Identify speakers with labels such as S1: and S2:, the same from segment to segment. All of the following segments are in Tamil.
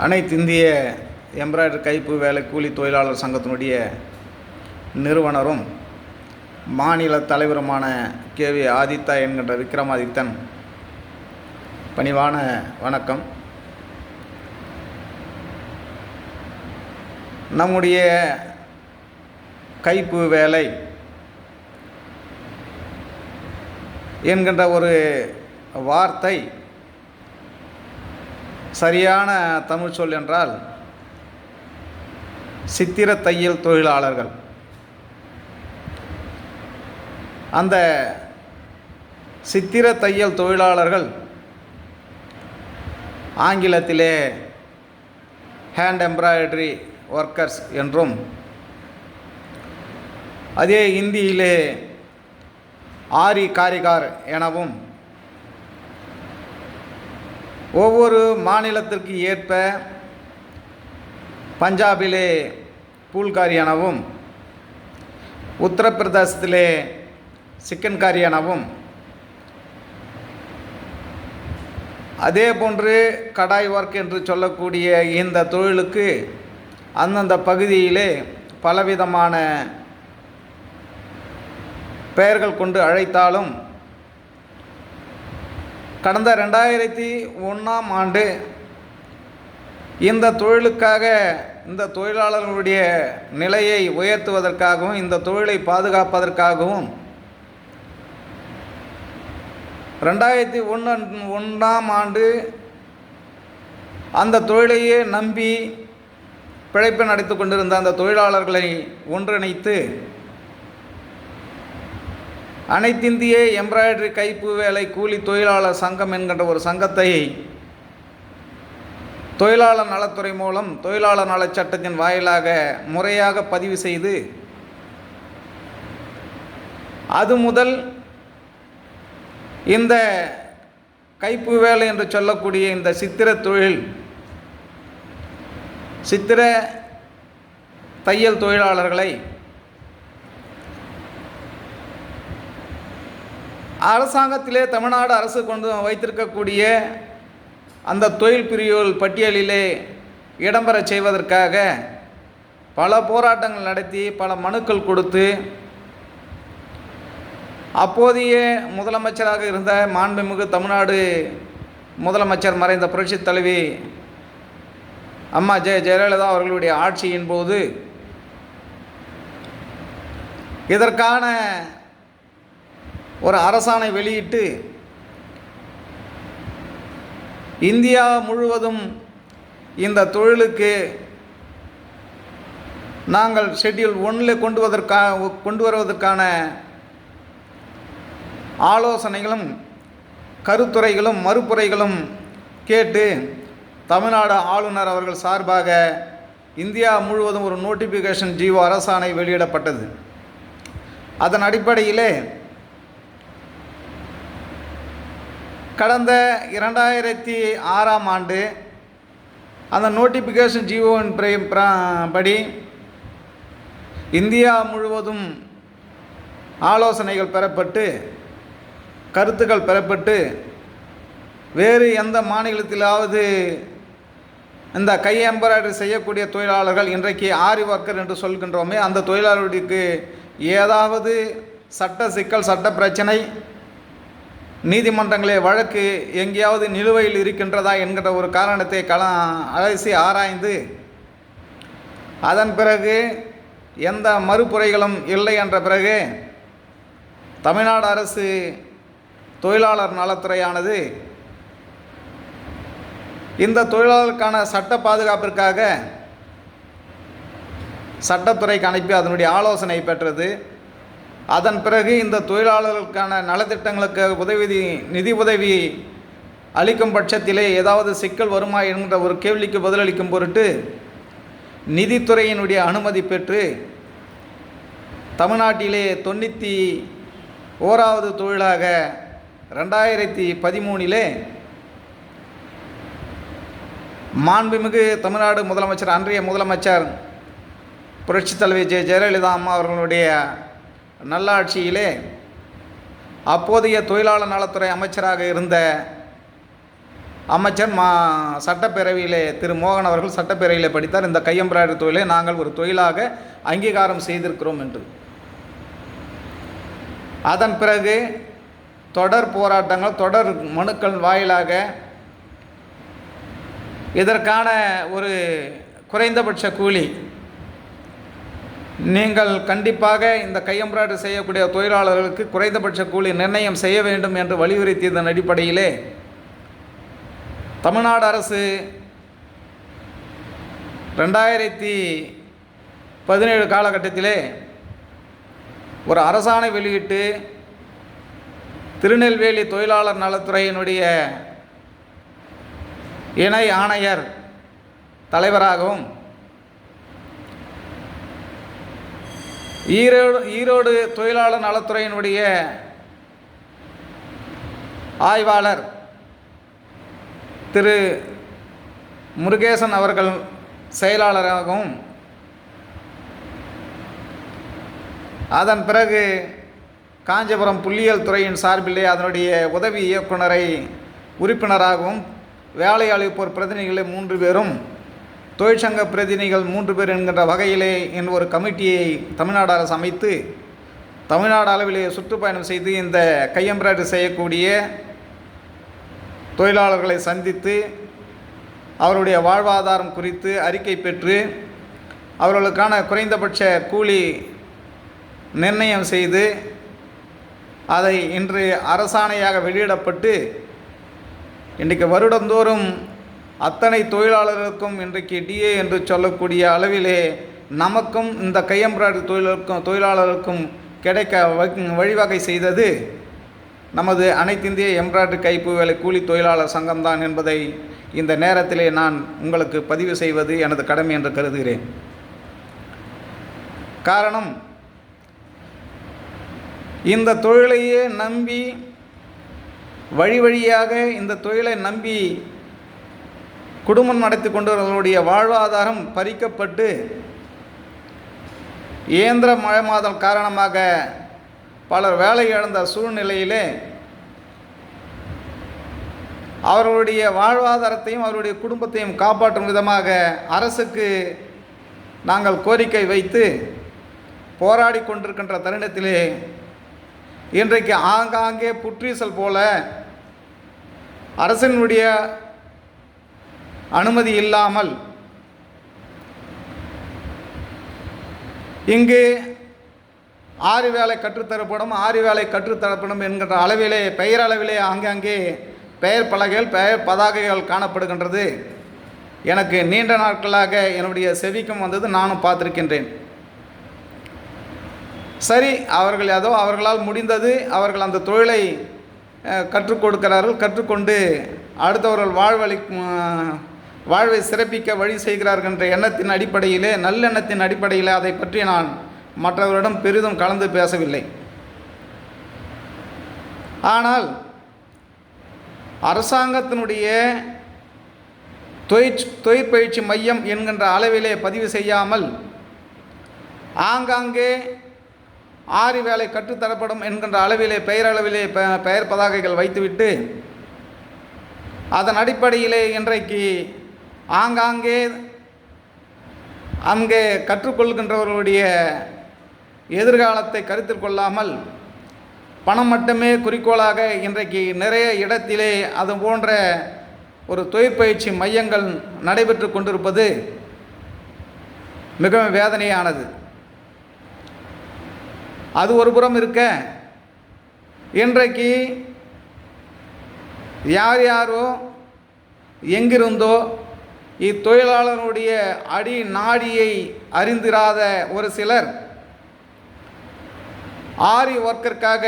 S1: அனைத்து இந்திய எம்ப்ராய்டரி கைப்பு வேலை கூலி தொழிலாளர் சங்கத்தினுடைய நிறுவனரும் மாநில தலைவருமான KV ஆதித்தா என்கின்ற விக்ரமாதித்தன் பணிவான வணக்கம். நம்முடைய கைப்பு வேலை என்கின்ற ஒரு வார்த்தை சரியான தமிழ் சொல் என்றால் சித்திர தையல் தொழிலாளர்கள். அந்த சித்திர தையல் தொழிலாளர்கள் ஆங்கிலத்திலே ஹேண்ட் எம்ப்ராய்டரி ஒர்க்கர்ஸ் என்றும், அதே இந்தியிலே ஆரி காரிகார் எனவும், ஒவ்வொரு மாநிலத்திற்கு ஏற்ப பஞ்சாபிலே பூல்காரி எனவும், உத்தரப்பிரதேசத்திலே சிக்கன்காரி எனவும், அதே போன்று கடாய் ஒர்க் என்று சொல்லக்கூடிய இந்த தொழிலுக்கு அந்தந்த பகுதியிலே பலவிதமான பெயர்கள் கொண்டு அழைத்தாலும், கடந்த 2001ஆம் ஆண்டு இந்த தொழிலுக்காக, இந்த தொழிலாளர்களுடைய நிலையை உயர்த்துவதற்காகவும், இந்த தொழிலை பாதுகாப்பதற்காகவும் 2001ஆம் ஆண்டு அந்த தொழிலையே நம்பி பிழைப்பு நடத்தி கொண்டிருந்த அந்த தொழிலாளர்களை ஒன்றிணைத்து அனைத்திந்திய எம்ப்ராய்டரி கைப்பு வேலை கூலி தொழிலாளர் சங்கம் என்கின்ற ஒரு சங்கத்தை தொழிலாளர் நலத்துறை மூலம் தொழிலாளர் நலச் சட்டத்தின் வாயிலாக முறையாக பதிவு செய்து, அது முதல் இந்த கைப்பு வேலை என்று சொல்லக்கூடிய இந்த சித்திர தொழில், சித்திர தையல் தொழிலாளர்களை அரசாங்கத்திலே தமிழ்நாடு அரசு கொண்டு வைத்திருக்கக்கூடிய அந்த தொழில் பிரிவுகள் பட்டியலிலே இடம்பெற செய்வதற்காக பல போராட்டங்கள் நடத்தி, பல மனுக்கள் கொடுத்து, அப்போதைய முதலமைச்சராக இருந்த மாண்புமிகு தமிழ்நாடு முதலமைச்சர் மறைந்த புரட்சித் தலைவி அம்மா ஜெயலலிதா அவர்களுடைய ஆட்சியின் போது இதற்கான ஒரு அரசாணை வெளியிட்டு இந்தியா முழுவதும் இந்த தொழிலுக்கு நாங்கள் ஷெட்யூல் 1 கொண்டு வருவதற்கான ஆலோசனைகளும் கருத்துரைகளும் மறுப்புரைகளும் கேட்டு தமிழ்நாடு ஆளுநர் அவர்கள் சார்பாக இந்தியா முழுவதும் ஒரு நோட்டிஃபிகேஷன் ஜிஓ அரசாணை வெளியிடப்பட்டது. அதன் அடிப்படையிலே கடந்த 2006ஆம் ஆண்டு அந்த நோட்டிஃபிகேஷன் ஜிஓவின் படி இந்தியா முழுவதும் ஆலோசனைகள் பெறப்பட்டு, கருத்துக்கள் பெறப்பட்டு, வேறு எந்த மாநிலத்திலாவது இந்த கை எம்ப்ராய்டரி செய்யக்கூடிய தொழிலாளர்கள், இன்றைக்கு ஆரி ஒர்க்கர் என்று சொல்கின்றோமே, அந்த தொழிலாளர்களுக்கு ஏதாவது சட்ட சிக்கல், சட்ட பிரச்சனை, நீதிமன்றங்களே வழக்கு எங்கேயாவது நிலுவையில் இருக்கின்றதா என்கிற ஒரு காரணத்தை அலசி ஆராய்ந்து, அதன் பிறகு எந்த மறுப்புரைகளும் இல்லை என்ற பிறகு தமிழ்நாடு அரசு தொழிலாளர் நலத்துறையானது இந்த தொழிலாளருக்கான சட்ட பாதுகாப்பிற்காக சட்டத்துறைக்கு அனுப்பி அதனுடைய ஆலோசனை பெற்றது. அதன் பிறகு இந்த தொழிலாளர்களுக்கான நலத்திட்டங்களுக்கு நிதி உதவி அளிக்கும் பட்சத்திலே ஏதாவது சிக்கல் வருமா என்கிற ஒரு கேள்விக்கு பதிலளிக்கும் பொருட்டு நிதித்துறையினுடைய அனுமதி பெற்று தமிழ்நாட்டிலே 91வது தொழிலாக 2013 மாண்புமிகு தமிழ்நாடு முதலமைச்சர், அன்றைய முதலமைச்சர் புரட்சித் தலைவி ஜெயலலிதா அம்மா அவர்களுடைய நல்லாட்சியிலே அப்போதைய தொழிலாளர் நலத்துறை அமைச்சராக இருந்த அமைச்சர் சட்டப்பேரவையிலே திரு மோகன் அவர்கள் சட்டப்பேரவையிலே படித்தார். இந்த கை எம்ப்ராய்டரி தொழிலை நாங்கள் ஒரு தொழிலாக அங்கீகாரம் செய்திருக்கிறோம் என்று. அதன் பிறகு தொடர் போராட்டங்கள், தொடர் மனுக்கள் வாயிலாக இதற்கான ஒரு குறைந்தபட்ச கூலி நீங்கள் கண்டிப்பாக இந்த கை எம்ப்ராய்டரி செய்யக்கூடிய தொழிலாளர்களுக்கு குறைந்தபட்ச கூலி நிர்ணயம் செய்ய வேண்டும் என்று வலியுறுத்தியதன் அடிப்படையிலே தமிழ்நாடு அரசு 2017 காலகட்டத்திலே ஒரு அரசாணை வெளியிட்டு திருநெல்வேலி தொழிலாளர் நலத்துறையினுடைய இணை ஆணையர் தலைவராகவும் ஈரோடு தொழிலாளர் நலத்துறையினுடைய ஆய்வாளர் திரு முருகேசன் அவர்கள் செயலாளராகவும், அதன் பிறகு காஞ்சிபுரம் புள்ளியியல் துறையின் சார்பிலே அதனுடைய உதவி இயக்குனரை உறுப்பினராகவும், வேலை அளிப்போர் பிரதிநிதிகளை 3 பேரும், தொழிற்சங்க பிரதிநிதிகள் 3 பேர் என்கின்ற வகையிலே என் ஒரு கமிட்டியை தமிழ்நாடு அரசு அமைத்து தமிழ்நாடு அளவிலே சுற்றுப்பயணம் செய்து இந்த கை எம்ப்ராய்டரி செய்யக்கூடிய தொழிலாளர்களை சந்தித்து அவருடைய வாழ்வாதாரம் குறித்து அறிக்கை பெற்று அவர்களுக்கான குறைந்தபட்ச கூலி நிர்ணயம் செய்து அதை இன்று அரசாணையாக வெளியிடப்பட்டு இன்றைக்கு வருடந்தோறும் அத்தனை தொழிலாளர்களுக்கும் இன்றைக்கு டிஏ என்று சொல்லக்கூடிய அளவிலே நமக்கும் இந்த கை எம்ப்ராய்டரி தொழிலாளர்களுக்கும் கிடைக்க வழிவகை செய்தது நமது அனைத்திந்திய எம்ப்ராய்டரி கைப்பு வேலை கூலி தொழிலாளர் சங்கம்தான் என்பதை இந்த நேரத்திலே நான் உங்களுக்கு பதிவு செய்வது எனது கடமை என்று கருதுகிறேன். காரணம், இந்த தொழிலையே நம்பி வழி வழியாக இந்த தொழிலை நம்பி குடும்பம் நடத்தி கொண்டவர்களுடைய வாழ்வாதாரம் பறிக்கப்பட்டு இயந்திர மழைமாதல் காரணமாக பலர் வேலை இழந்த சூழ்நிலையிலே அவர்களுடைய வாழ்வாதாரத்தையும் அவருடைய குடும்பத்தையும் காப்பாற்றும் விதமாக அரசுக்கு நாங்கள் கோரிக்கை வைத்து போராடி கொண்டிருக்கின்ற தருணத்திலே இன்றைக்கு ஆங்காங்கே புற்றீசல் போல அரசினுடைய அனுமதி இல்லாமல் இங்கு 6 வேலை கற்றுத்தரப்படும் என்கின்ற அளவிலே பெயரளவிலே ஆங்காங்கே பெயர் பலகைகள், பெயர் பதாகைகள் காணப்படுகின்றது. எனக்கு நீண்ட நாட்களாக என்னுடைய செவிக்கும் வந்தது, நானும் பார்த்திருக்கின்றேன். சரி, அவர்கள் ஏதோ அவர்களால் முடிந்தது அவர்கள் அந்த தொழிலை கற்றுக் கொடுக்கிறார்கள், கற்றுக்கொண்டு அடுத்தவர்கள் வாழ்வை சிறப்பிக்க வழி செய்கிறார்கள் என்ற எண்ணத்தின் அடிப்படையிலே, நல்லெண்ணத்தின் அடிப்படையில் அதை பற்றி நான் மற்றவர்களிடம் பெரிதும் கலந்து பேசவில்லை. ஆனால் அரசாங்கத்தினுடைய தொழிற்பயிற்சி மையம் என்கின்ற அளவிலே பதிவு செய்யாமல் ஆங்காங்கே 6 வேலை கற்றுத்தரப்படும் என்கின்ற அளவிலே பெயரளவிலே பெயர் பதாகைகள் வைத்துவிட்டு அதன் அடிப்படையிலே இன்றைக்கு ஆங்காங்கே அங்கே கற்றுக்கொள்கின்றவர்களுடைய எதிர்காலத்தை கருத்தில் கொள்ளாமல் பணம் மட்டுமே குறிக்கோளாக இன்றைக்கு நிறைய இடத்திலே அது போன்ற ஒரு தொழிற்பயிற்சி மையங்கள் நடைபெற்று கொண்டிருப்பது மிகவும் வேதனையானது. அது ஒரு புறம் இருக்க, இன்றைக்கு யார் யாரோ எங்கிருந்தோ இத்தொழிலாளர்களுடைய அடி நாடியை அறிந்திராத ஒரு சிலர் ஆரி ஒர்க்கிற்காக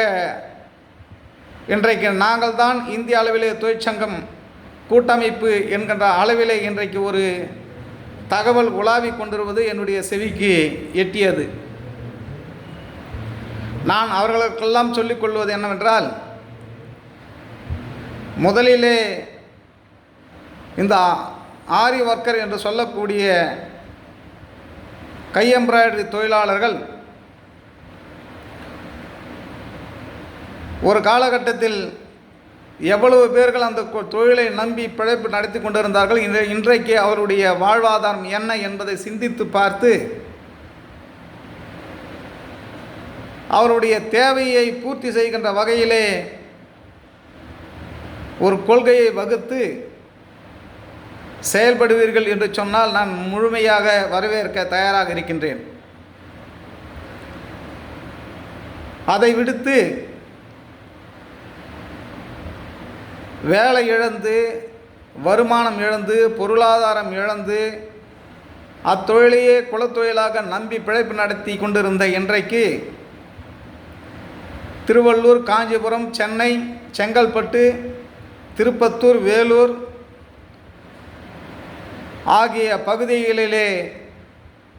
S1: இன்றைக்கு நாங்கள் தான் இந்திய அளவிலே தொழிற்சங்கம் கூட்டமைப்பு என்கின்ற அளவிலே இன்றைக்கு ஒரு தகவல் உலாவி கொண்டிருப்பது என்னுடைய செவிக்கு எட்டியது. நான் அவர்களுக்கெல்லாம் சொல்லிக் கொள்வது என்னவென்றால், முதலிலே இந்த ஆரி ஒர்க்கர் என்று சொல்லக்கூடிய கை எம்ப்ராய்டரி தொழிலாளர்கள் ஒரு காலகட்டத்தில் எவ்வளவு பேர்கள் அந்த தொழிலை நம்பி பிழைப்பு நடத்தி கொண்டிருந்தார்கள். இன்றைக்கு அவருடைய வாழ்வாதாரம் என்ன என்பதை சிந்தித்து பார்த்து அவருடைய தேவையை பூர்த்தி செய்கின்ற வகையிலே ஒரு கொள்கையை வகுத்து செயல்படுவீர்கள் என்று சொன்னால் நான் முழுமையாக வரவேற்க தயாராக இருக்கின்றேன். அதை விடுத்து வேலை இழந்து, வருமானம் இழந்து, பொருளாதாரம் இழந்து, அத்தொழிலையே குலத்தொழிலாக நம்பி பிழைப்பு நடத்தி கொண்டிருந்த இன்றைக்கு திருவள்ளூர், காஞ்சிபுரம், சென்னை, செங்கல்பட்டு, திருப்பத்தூர், வேலூர் ஆகிய பகுதிகளிலே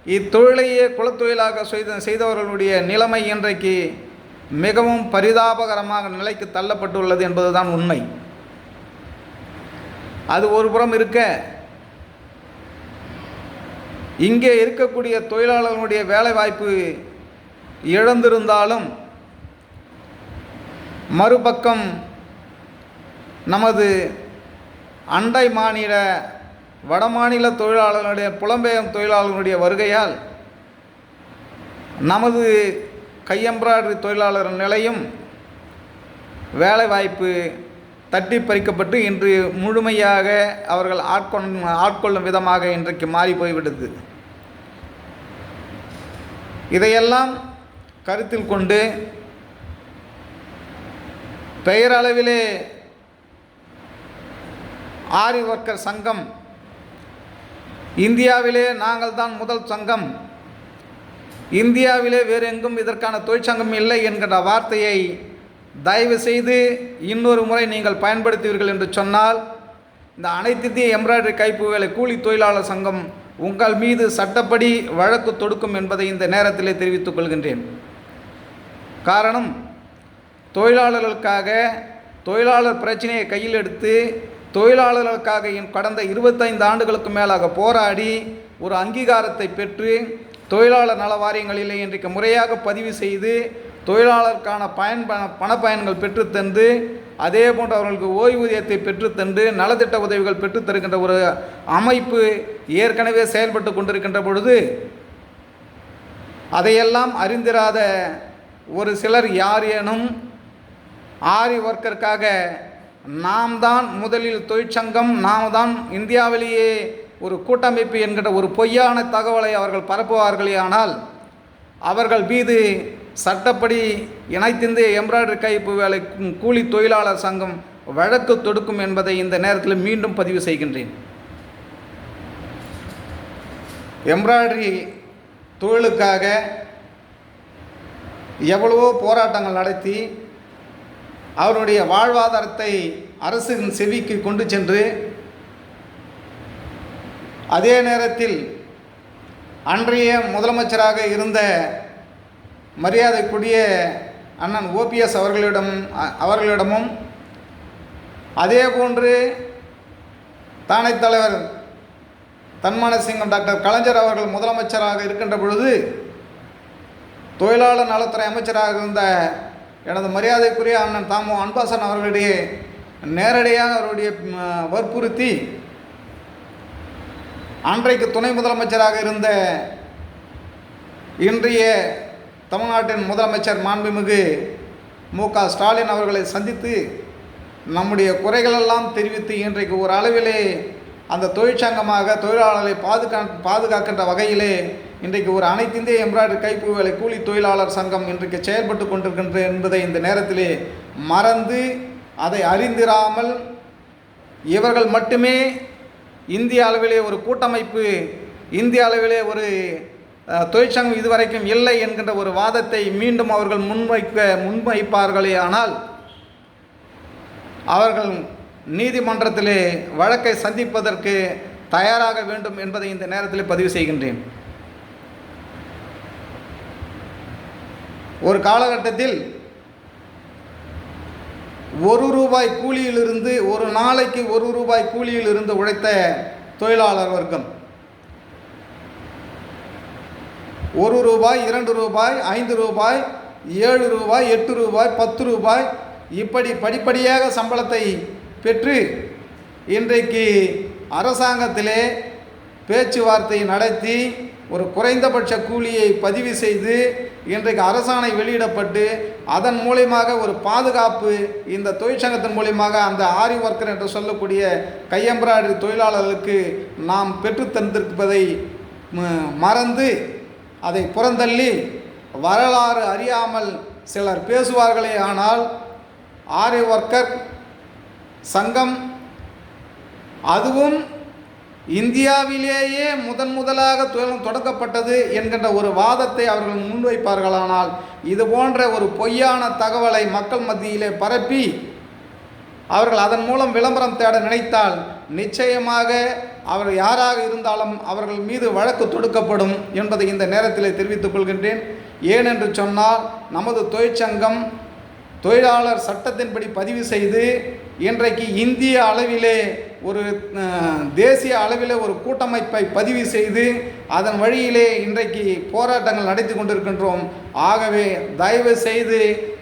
S1: இத்தொழிலையே குலத்தொழிலாக செய்தவர்களுடைய நிலைமை இன்றைக்கு மிகவும் பரிதாபகரமாக நிலைக்கு தள்ளப்பட்டுள்ளது என்பதுதான் உண்மை. அது ஒரு புறம் இருக்க, இங்கே இருக்கக்கூடிய தொழிலாளர்களுடைய வேலைவாய்ப்பு இழந்திருந்தாலும் மறுபக்கம் நமது அண்டை மாநில வடமாநில தொழிலாளர்களுடைய புலம்பெயர் தொழிலாளர்களுடைய வருகையால் நமது கையெம்ப்ராய்டரி தொழிலாளர் நிலையும் வேலைவாய்ப்பு தட்டி பறிக்கப்பட்டு இன்று முழுமையாக அவர்கள் ஆட்கொள்ளும் விதமாக இன்றைக்கு மாறி போய்விடுது. இதையெல்லாம் கருத்தில் கொண்டு பெயரளவிலே ஆரி ஒர்க்கர் சங்கம், இந்தியாவிலே நாங்கள் தான் முதல் சங்கம், இந்தியாவிலே வேறு எங்கும் இதற்கான தொழிற்சங்கம் இல்லை என்கிற வார்த்தையை தயவு செய்து இன்னொரு முறை நீங்கள் பயன்படுத்துவீர்கள் என்று சொன்னால் இந்த அனைத்து இந்திய எம்ப்ராய்டரி கைப்பு வேலை கூலி தொழிலாளர் சங்கம் உங்கள் மீது சட்டப்படி வழக்கு தொடுக்கும் என்பதை இந்த நேரத்திலே தெரிவித்துக் கொள்கின்றேன். காரணம், தொழிலாளர்களுக்காக தொழிலாளர் பிரச்சனையை கையில் எடுத்து தொழிலாளர்களுக்காக கடந்த 25 ஆண்டுகளுக்கு மேலாக போராடி ஒரு அங்கீகாரத்தை பெற்று தொழிலாளர் நல வாரியங்களிலே இன்றைக்கு முறையாக பதிவு செய்து தொழிலாளருக்கான பண பயன்கள் பெற்றுத்தந்து, அதே போன்று அவர்களுக்கு ஓய்வூதியத்தை பெற்றுத்தந்து, நலத்திட்ட உதவிகள் பெற்றுத்தருகின்ற ஒரு அமைப்பு ஏற்கனவே செயல்பட்டு கொண்டிருக்கின்ற பொழுது அதையெல்லாம் அறிந்திராத ஒரு சிலர் யாரேனும் ஆரி ஒர்க்கருக்காக நாம் தான் முதலில் தொழிற்சங்கம், நாம் தான் இந்தியாவிலேயே ஒரு கூட்டமைப்பு என்கிற ஒரு பொய்யான தகவலை அவர்கள் பரப்புவார்களேயானால் அவர்கள் மீது சட்டப்படி இணைத்திந்திய எம்ப்ராய்டரி கைப்பு வேலை கூலி தொழிலாளர் சங்கம் வழக்கு தொடுக்கும் என்பதை இந்த நேரத்தில் மீண்டும் பதிவு செய்கின்றேன். எம்ப்ராய்டரி தொழிலுக்காக எவ்வளவோ போராட்டங்கள் நடத்தி அவருடைய வாழ்வாதாரத்தை அரசின் செவிக்கு கொண்டு சென்று, அதே நேரத்தில் அன்றைய முதலமைச்சராக இருந்த மரியாதைக்குரிய அண்ணன் ஓபிஎஸ் அவர்களிடமும் அதே போன்று தானை தலைவர் தன்மானசிங்கம் டாக்டர் கலைஞர் அவர்கள் முதலமைச்சராக இருக்கின்ற பொழுது தொழிலாளர் நலத்துறை அமைச்சராக இருந்த எனது மரியாதைக்குரிய அண்ணன் தாமு அன்பாசன் அவர்களிடையே நேரடியாக அவருடைய வற்புறுத்தி அன்றைக்கு துணை முதலமைச்சராக இருந்த இன்றைய தமிழ்நாட்டின் முதலமைச்சர் மாண்புமிகு மு.க. ஸ்டாலின் அவர்களை சந்தித்து நம்முடைய குறைகளெல்லாம் தெரிவித்து இன்றைக்கு ஒரு அளவிலே அந்த தொழிற்சங்கமாக தொழிலாளர்களை பாதுகாக்கின்ற வகையிலே இன்றைக்கு ஒரு அனைத்திந்திய எம்ப்ராய்டரி கைப்பு வேலை கூலி தொழிலாளர் சங்கம் இன்றைக்கு செயல்பட்டு கொண்டிருக்கின்ற என்பதை இந்த நேரத்திலே மறந்து, அதை அறிந்திராமல் இவர்கள் மட்டுமே இந்திய அளவிலே ஒரு கூட்டமைப்பு, இந்திய அளவிலே ஒரு தொழிற்சங்கம் இதுவரைக்கும் இல்லை என்கின்ற ஒரு வாதத்தை மீண்டும் அவர்கள் முன்வைப்பார்களே ஆனால் அவர்கள் நீதிமன்றத்திலே வழக்கை சந்திப்பதற்கு தயாராக வேண்டும் என்பதை இந்த நேரத்தில் பதிவு செய்கின்றேன். ஒரு காலகட்டத்தில் ₹1 கூலியிலிருந்து, ஒரு நாளைக்கு ₹1 கூலியிலிருந்து உழைத்த தொழிலாளர் வர்க்கம் ₹1, ₹2, ₹5, ₹7, ₹8, ₹10 இப்படி படிப்படியாக சம்பளத்தை பெற்று இன்றைக்கு அரசாங்கத்திலே பேச்சுவார்த்தை நடத்தி ஒரு குறைந்தபட்ச கூலியை பதிவு செய்து இன்றைக்கு அரசாணை வெளியிடப்பட்டு அதன் மூலமாக ஒரு பாதுகாப்பு இந்த தொழிற்சங்கத்தின் மூலமாக அந்த ஆரி ஒர்க்கர் என்று சொல்லக்கூடிய கையெம்பராய்டரி தொழிலாளர்களுக்கு நாம் பெற்று தந்திருப்பதை மறந்து அதை புறந்தள்ளி வரலாறு அறியாமல் சிலர் பேசுவார்களே. ஆனால் ஆரி ஒர்க்கர் சங்கம் அதுவும் இந்தியாவிலேயே முதலாக தொடங்கப்பட்டது என்கின்ற ஒரு வாதத்தை அவர்கள் முன்வைப்பார்களானால் இது போன்ற ஒரு பொய்யான தகவலை மக்கள் மத்தியிலே பரப்பி அவர்கள் அதன் மூலம் விளம்பரம் தேட நினைத்தால் நிச்சயமாக அவர் யாராக இருந்தாலும் அவர்கள் மீது வழக்கு தொடுக்கப்படும் என்பதை இந்த நேரத்தில் தெரிவித்துக் கொள்கின்றேன். ஏனென்று சொன்னால் நமது தொழிற்சங்கம் தொழிலாளர் சட்டத்தின்படி பதிவு செய்து இன்றைக்கு இந்திய அளவிலே ஒரு தேசிய அளவிலே ஒரு கூட்டமைப்பை பதிவு செய்து அதன் வழியிலே இன்றைக்கு போராட்டங்கள் நடத்தி கொண்டிருக்கின்றோம். ஆகவே தயவு செய்து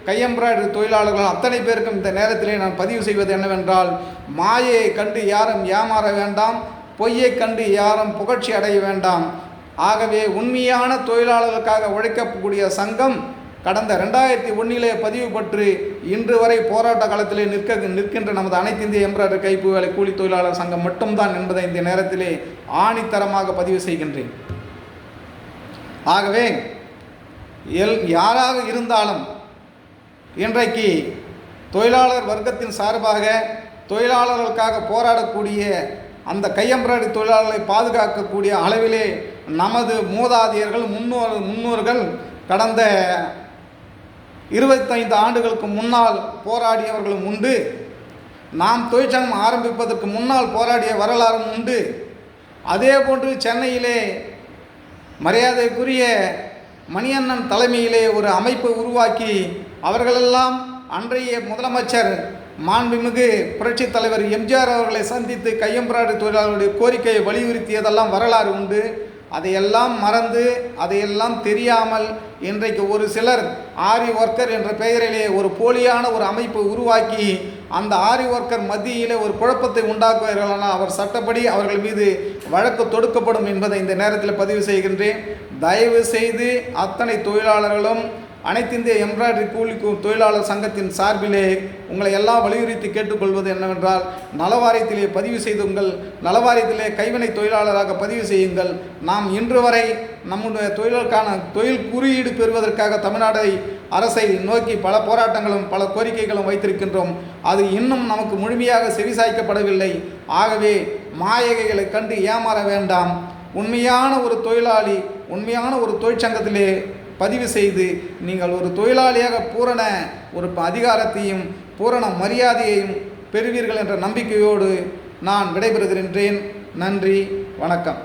S1: கையெம்பராய்டரி தொழிலாளர்கள் அத்தனை பேருக்கும் இந்த நேரத்திலே நான் பதிவு செய்வது என்னவென்றால், மாயையை கண்டு யாரும் ஏமாற வேண்டாம், பொய்யை கண்டு யாரும் புகழ்ச்சி அடைய வேண்டாம். ஆகவே உண்மையான தொழிலாளர்களுக்காக உழைக்கக்கூடிய சங்கம் கடந்த 2001 பதிவு பெற்று இன்று வரை போராட்ட காலத்திலே நிற்கின்ற நமது அனைத்து இந்திய எம்ப்ராய்டரி கைப்பு வேலை கூலி தொழிலாளர் சங்கம் மட்டும்தான் என்பதை இந்த நேரத்திலே ஆணித்தரமாக பதிவு செய்கின்றேன். ஆகவே யாராக இருந்தாலும் இன்றைக்கு தொழிலாளர் வர்க்கத்தின் சார்பாக தொழிலாளர்களுக்காக போராடக்கூடிய அந்த கையெம்பராய்டரி தொழிலாளர்களை பாதுகாக்கக்கூடிய அளவிலே நமது மூதாதையர்கள் முன்னோர்கள் கடந்த 25 ஆண்டுகளுக்கு முன்னால் போராடியவர்களும் உண்டு. நாம் தொழிற்சங்கம் ஆரம்பிப்பதற்கு முன்னால் போராடிய வரலாறும் உண்டு. அதே போன்று சென்னையிலே மரியாதைக்குரிய மணியண்ணன் தலைமையிலே ஒரு அமைப்பை உருவாக்கி அவர்களெல்லாம் அன்றைய முதலமைச்சர் மாண்புமிகு புரட்சித் தலைவர் எம்ஜிஆர் அவர்களை சந்தித்து கையெம்பராய்டரி தொழிலாளர்களுடைய கோரிக்கையை வலியுறுத்தியதெல்லாம் வரலாறு உண்டு. அதையெல்லாம் மறந்து அதையெல்லாம் தெரியாமல் இன்றைக்கு ஒரு சிலர் ஆரி ஒர்க்கர் என்ற பெயரிலே ஒரு போலியான ஒரு அமைப்பை உருவாக்கி அந்த ஆரி ஒர்க்கர் மத்தியிலே ஒரு குழப்பத்தை உண்டாக்குவார்களானால் அவர் சட்டப்படி அவர்கள் மீது வழக்கு தொடுக்கப்படும் என்பதை இந்த நேரத்தில் பதிவு செய்கின்றேன். தயவு செய்து அத்தனை தொழிலாளர்களும் அனைத்து இந்திய எம்ப்ராய்டரி கூலி தொழிலாளர் சங்கத்தின் சார்பிலே உங்களை எல்லாம் வலியுறுத்தி கேட்டுக்கொள்வது என்னவென்றால், நலவாரியத்திலே பதிவு செய்துங்கள், நலவாரியத்திலே கைவினை தொழிலாளராக பதிவு செய்யுங்கள். நாம் இன்று வரை நம்முடைய தொழிலுக்கான தொழில் குறியீடு பெறுவதற்காக தமிழ்நாடு அரசை நோக்கி பல போராட்டங்களும் பல கோரிக்கைகளும் வைத்திருக்கின்றோம். அது இன்னும் நமக்கு முழுமையாக செவிசாய்க்கப்படவில்லை. ஆகவே மாயைகளை கண்டு ஏமாற வேண்டாம். உண்மையான ஒரு தொழிலாளி உண்மையான ஒரு தொழிற்சங்கத்திலே பதிவு செய்து நீங்கள் ஒரு தொழிலாளியாக பூரண ஒரு அதிகாரத்தையும் பூரண மரியாதையையும் பெறுவீர்கள் என்ற நம்பிக்கையோடு நான் விடைபெறுகின்றேன். நன்றி, வணக்கம்.